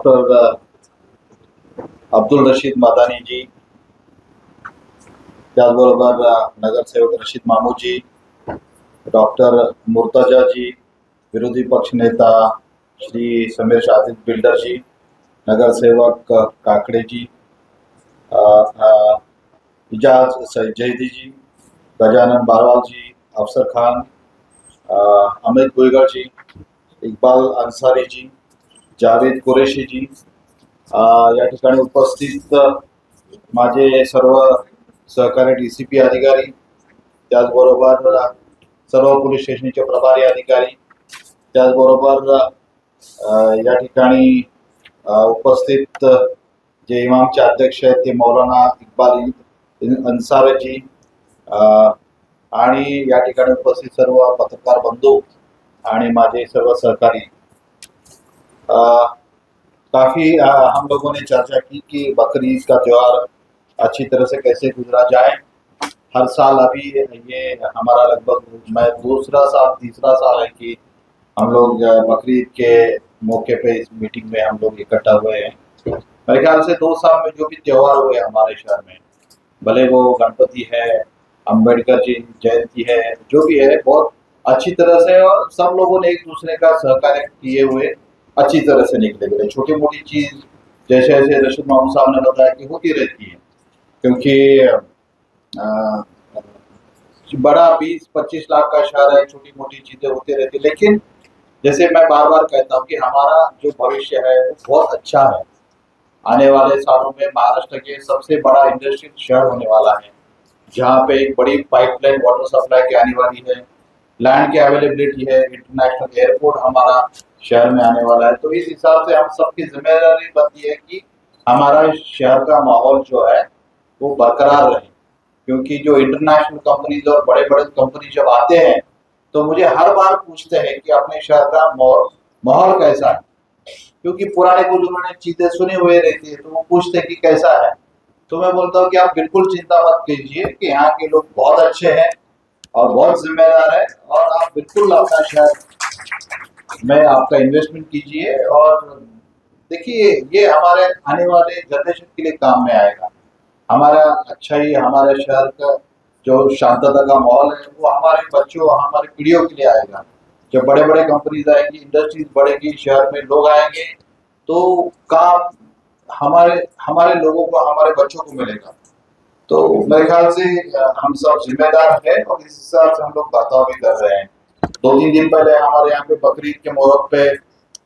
Doctor Abdul Rashid मदानीजी, त्याचबरोबर नगरसेवक Rashid मामूजी, doctor मुर्तजाजी, विरोधी पक्षनेता श्री समीर शाहिद बिल्डरजी, नगरसेवक काकड़ेजी, इजाज जैदीजी, गजानन बारवाल जी, अफसर खान, अमित गोयगर जी, इकबाल अंसारी जी, जावेद कुरेशी जी, या ठिकाणी उपस्थित माझे सर्व सहकारी DCP अधिकारी, त्याचबरोबर सर्व पोलीस स्टेशनचे प्रभारी अधिकारी, त्याचबरोबर या ठिकाणी उपस्थित जे इमामचे अध्यक्ष आहेत ते मौलाना इकबाल अन्सारी जी, आणि या ठिकाणी उपस्थित सर्व पत्रकार बंधू आणि माझे सर्व सहकारी। काफी हम लोगों ने चर्चा की कि बकरी ईद का त्योहार अच्छी तरह से कैसे गुजरा जाए। हर साल अभी ये हमारा लगभग मैं तीसरा साल है कि हम लोग बकरी ईद के मौके पे इस मीटिंग में हम लोग इकट्ठा हुए हैं। मेरे ख्याल से 2 साल में जो भी त्योहार हुए हमारे शहर में, भले वो गणपति है, अम्बेडकर जी जयंती है, जो भी है बहुत अच्छी तरह से और सब लोगों ने एक दूसरे का सहकार्य किए हुए अच्छी तरह से निकले गए। छोटी मोटी चीज जैसे जैसे रशीद मामू साहब ने बताया कि होती रहती है, क्योंकि बड़ा 20-25 लाख का शहर है, छोटी मोटी चीजें होती रहती, लेकिन जैसे मैं बार बार कहता हूँ कि हमारा जो भविष्य है वो बहुत अच्छा है। आने वाले सालों में महाराष्ट्र के सबसे बड़ा इंडस्ट्रियल शहर होने वाला है, जहाँ पे एक बड़ी पाइपलाइन वाटर सप्लाई की आने वाली है, लैंड की अवेलेबिलिटी है, इंटरनेशनल एयरपोर्ट हमारा शहर में आने वाला है। तो इस हिसाब से हम सबकी जिम्मेदारी बनती है कि हमारा शहर का माहौल जो है वो बरकरार रहे, क्योंकि जो इंटरनेशनल कंपनीज और बड़े बड़े कंपनी जब आते हैं तो मुझे हर बार पूछते हैं कि अपने शहर का माहौल कैसा है, क्योंकि पुराने बुजुर्गों ने चीजें सुनी हुई रहती है तो वो पूछते हैं कि कैसा है। तो मैं बोलता हूँ कि आप बिल्कुल चिंता मत कीजिए कि यहाँ के लोग बहुत अच्छे हैं और बहुत जिम्मेदार है, और आप बिल्कुल अपना शहर में आपका इन्वेस्टमेंट कीजिए और देखिए ये हमारे आने वाले जनरेशन के लिए काम में आएगा। हमारा अच्छा ही हमारे शहर का जो शांतता का माहौल है वो हमारे बच्चों हमारी पीढ़ियों के लिए आएगा। जब बड़े बड़े कंपनीज आएंगी, इंडस्ट्रीज बढ़ेगी, शहर में लोग आएंगे तो काम हमारे लोगों को, हमारे बच्चों को मिलेगा। तो मेरे ख्याल से हम सब जिम्मेदार हैं और इस हिसाब से हम लोग बर्ताव भी कर रहे हैं। 2-3 दिन पहले हमारे यहाँ पे बकरीद के मुहूर्त पे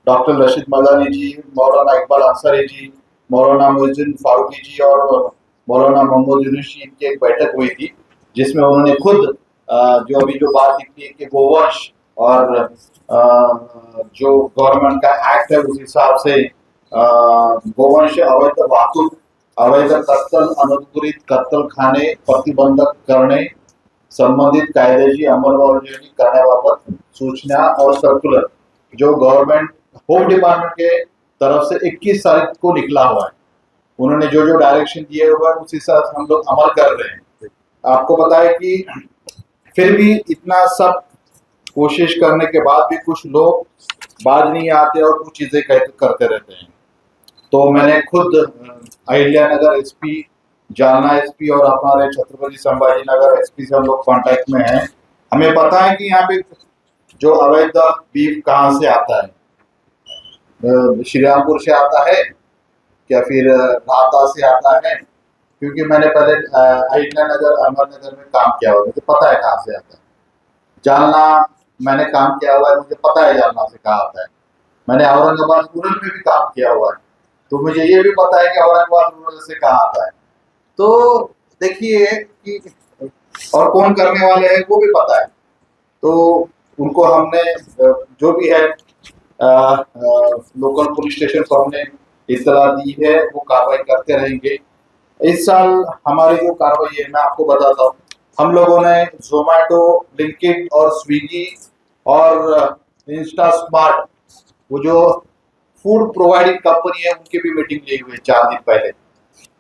डॉक्टर रशीद मदानी जी, मौलाना इकबाल अंसारी जी, मौलाना मोहसिन फारूकी जी और मौलाना मोहम्मद यूनुस जी की एक बैठक हुई थी, जिसमें उन्होंने खुद जो बात निकली कि गोवंश और जो गवर्नमेंट का एक्ट है उस हिसाब से गोवंश अवैध वाहतूक, अवैध कत्तल, अनधिकृत कत्तल खाने प्रतिबंधक करणे संबंधित कायद्याची अंमलबजावणी करण्याबाबत सूचना और सर्कुलर जो गवर्नमेंट होम डिपार्टमेंट के तरफ से 21 तारीख को निकला हुआ है। उन्होंने जो डायरेक्शन दिए हुए हैं उस हिसाब से हम लोग अमल कर रहे हैं। आपको पता है कि फिर भी इतना सब कोशिश करने के बाद भी कुछ लोग बाज नहीं आते और कुछ चीजें करते रहते हैं। तो मैंने खुद अहिल्यानगर SP, जालना SP और हमारे छत्रपति संभाजी नगर SP से हम लोग कांटेक्ट में हैं। हमें पता है कि यहाँ पे जो अवैध बीफ कहाँ से आता है, श्रीरामपुर से आता है या फिर राहता से आता है, क्योंकि मैंने पहले अहिल्यानगर अहमदनगर में काम किया हुआ, मुझे पता है कहाँ से आता है। जालना मैंने काम किया हुआ है, मुझे पता है जालना से कहाँ आता है। मैंने औरंगाबाद रूरल में भी काम किया हुआ है, तो मुझे ये भी पता है कि औरंगाबाद रूरल से कहाँ आता है। तो देखिए कि और कौन करने वाले हैं वो भी पता है, तो उनको हमने जो भी है लोकल पुलिस स्टेशन को हमने इत्तला दी है, वो कार्रवाई करते रहेंगे। इस साल हमारी जो कार्रवाई है मैं आपको बताता हूँ, हम लोगों ने जोमैटो, ब्लिंकिट और स्विगी और इंस्टा स्मार्ट, वो जो फूड प्रोवाइडिंग कंपनी है उनकी भी मीटिंग ली हुई है 4 दिन पहले,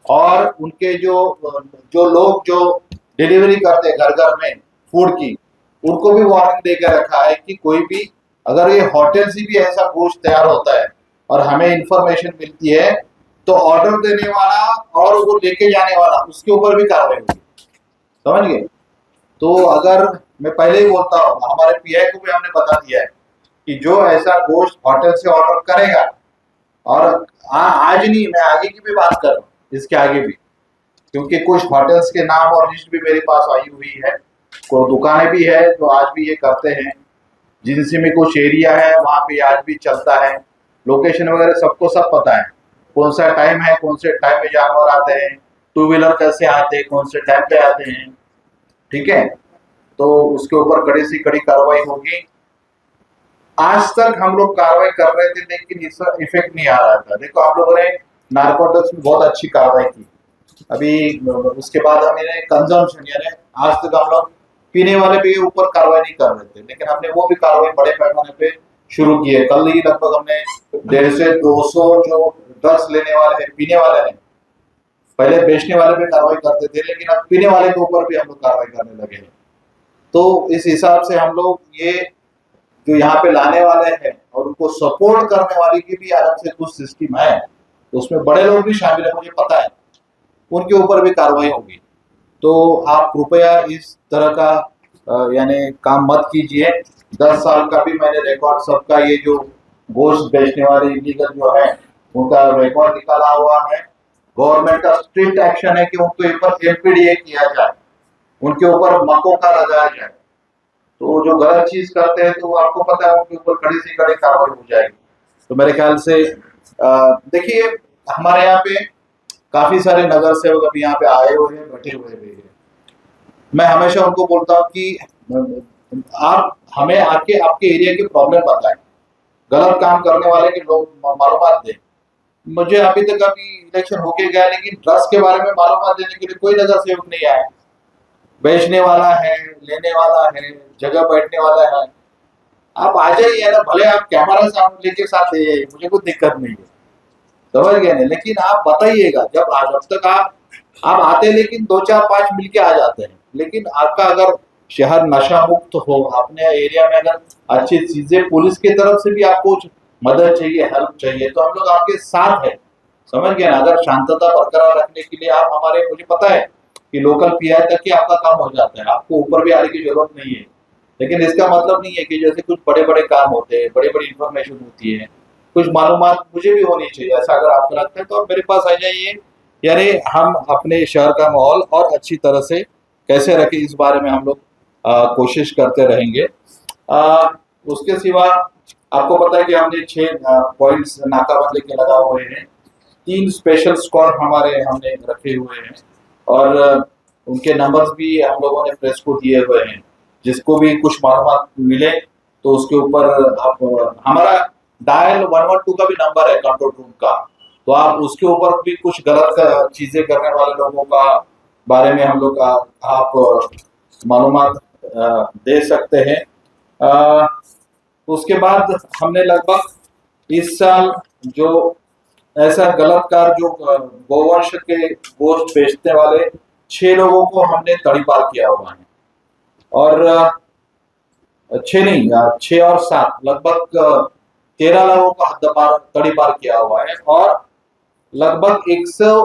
और उनके जो लोग जो डिलीवरी करते हैं घर घर में फूड की, उनको भी वार्निंग देकर रखा है कि कोई भी अगर ये होटल से भी ऐसा गोश्त तैयार होता है और हमें इंफॉर्मेशन मिलती है तो ऑर्डर देने वाला और वो लेके जाने वाला उसके ऊपर भी कार्रवाई होगी। समझ गए? तो अगर मैं पहले ही बोलता हूँ, हमारे पीआई को भी हमने बता दिया है कि जो ऐसा गोश्त होटल से ऑर्डर करेगा, और आज नहीं, मैं आगे की भी बात कर रहा हूँ, इसके आगे भी, क्योंकि कुछ होटल्स के नाम और लिस्ट भी मेरे पास आई हुई है, कोई दुकानें भी है जो आज भी ये करते हैं। जिनसी में कुछ एरिया है वहाँ पे आज भी चलता है, लोकेशन वगैरह सबको सब पता है, कौन सा टाइम है, कौन से टाइम में जानवर आते हैं, टू व्हीलर कैसे आते हैं, कौन से टाइम पे आते हैं। ठीक है, तो उसके ऊपर कड़ी से कड़ी कार्रवाई होगी। आज तक हम लोग कार्रवाई कर रहे थे लेकिन इसका इफेक्ट नहीं आ रहा था। देखो, हम लोगों ने नारकोटिक्स में बहुत अच्छी कार्रवाई की, अभी उसके बाद हमने कंजम्पशन यानी आज तक हम लोग पीने वाले के ऊपर कार्रवाई नहीं कर रहे थे, लेकिन हमने वो भी कार्रवाई बड़े पैमाने पे शुरू की है। कल ही लगभग हमने 150 से 200 जो ड्रग्स लेने वाले हैं, पीने वाले हैं, पहले बेचने वाले पे कार्रवाई करते थे लेकिन अब पीने वाले के ऊपर भी हम लोग कार्रवाई करने लगे हैं। तो इस हिसाब से हम लोग ये जो यहाँ पे लाने वाले हैं और उनको सपोर्ट करने वाले की भी अलग से कुछ सिस्टम है, तो उसमें बड़े लोग भी शामिल है, मुझे पता है, उनके ऊपर भी कार्रवाई होगी। तो आप कृपया इस तरह का यानी काम मत कीजिए। 10 साल का भी मैंने रिकॉर्ड सबका, ये जो गोश्त बेचने वाले इलीगल जो है उनका रिकॉर्ड निकाला हुआ है। गवर्नमेंट का स्ट्रिक्ट एक्शन है कि उनके ऊपर एमपीडीए किया जाए, उनके ऊपर मकोका लगाया जाए। तो जो गलत चीज करते हैं तो आपको पता है उनके ऊपर कड़ी से कड़ी कार्रवाई हो जाएगी। तो मेरे ख्याल से देखिए, हमारे यहाँ पे काफी सारे नगर सेवक अभी यहाँ पे आए हुए हैं, बैठे हुए भी हैं। मैं हमेशा उनको बोलता हूँ कि आप हमें आके आपके एरिया की प्रॉब्लम बताएं, गलत काम करने वाले के लोग मालूमात दें। मुझे अभी तक अभी इलेक्शन होके गया लेकिन ड्रग्स के बारे में मालूमात देने के लिए कोई नगर सेवक नहीं आया। बेचने वाला है, लेने वाला है, जगह बैठने वाला है, आप आ जाइए ना, भले आप कैमरा सामने लेके साथ ले जाइए, मुझे कोई दिक्कत नहीं है। समझ गए ना? लेकिन आप बताइएगा, जब तक आप आते, लेकिन 2 4 5 मिलके आ जाते हैं। लेकिन आपका अगर शहर नशा मुक्त हो, अपने एरिया में अगर अच्छी चीजें, पुलिस की तरफ से भी आपको मदद चाहिए, हेल्प चाहिए, तो हम लोग आपके साथ है। समझ गए ना? अगर शांतता बरकरार रखने के लिए आप हमारे, मुझे पता है कि लोकल पीआई तक ही आपका काम हो जाता है, आपको ऊपर भी आने की जरूरत नहीं है। लेकिन इसका मतलब नहीं है कि जैसे कुछ बड़े बड़े काम होते हैं, बड़ी बड़ी इंफॉर्मेशन होती है, कुछ मालूमात मुझे भी होनी चाहिए, ऐसा अगर आपको लगता है तो आप मेरे पास आ जाइए। यानी हम अपने शहर का माहौल और अच्छी तरह से कैसे रखें, इस बारे में हम लोग कोशिश करते रहेंगे। उसके सिवा आपको पता है कि हमने 6 पॉइंट्स नाकाबंदी के लगा हुए हैं, 3 स्पेशल स्क्वाड हमने रखे हुए हैं, और उनके नंबर्स भी हम लोगों ने प्रेस को दिए हुए हैं। जिसको भी कुछ मालूमात मिले तो उसके ऊपर आप, हमारा डायल 112 का भी नंबर है कंट्रोल रूम का, तो आप उसके ऊपर भी कुछ गलत चीजें करने वाले लोगों का बारे में हम लोग आप मालूमात दे सकते हैं। उसके बाद हमने लगभग इस साल जो ऐसा गलत कार, जो गोवंश के गोश्त बेचने वाले 6 लोगों को हमने तड़ीपार किया हुआ है, और 6 नहीं, 6 और 7 लगभग 13 लोगों का तड़ीपार किया हुआ है, और लगभग 100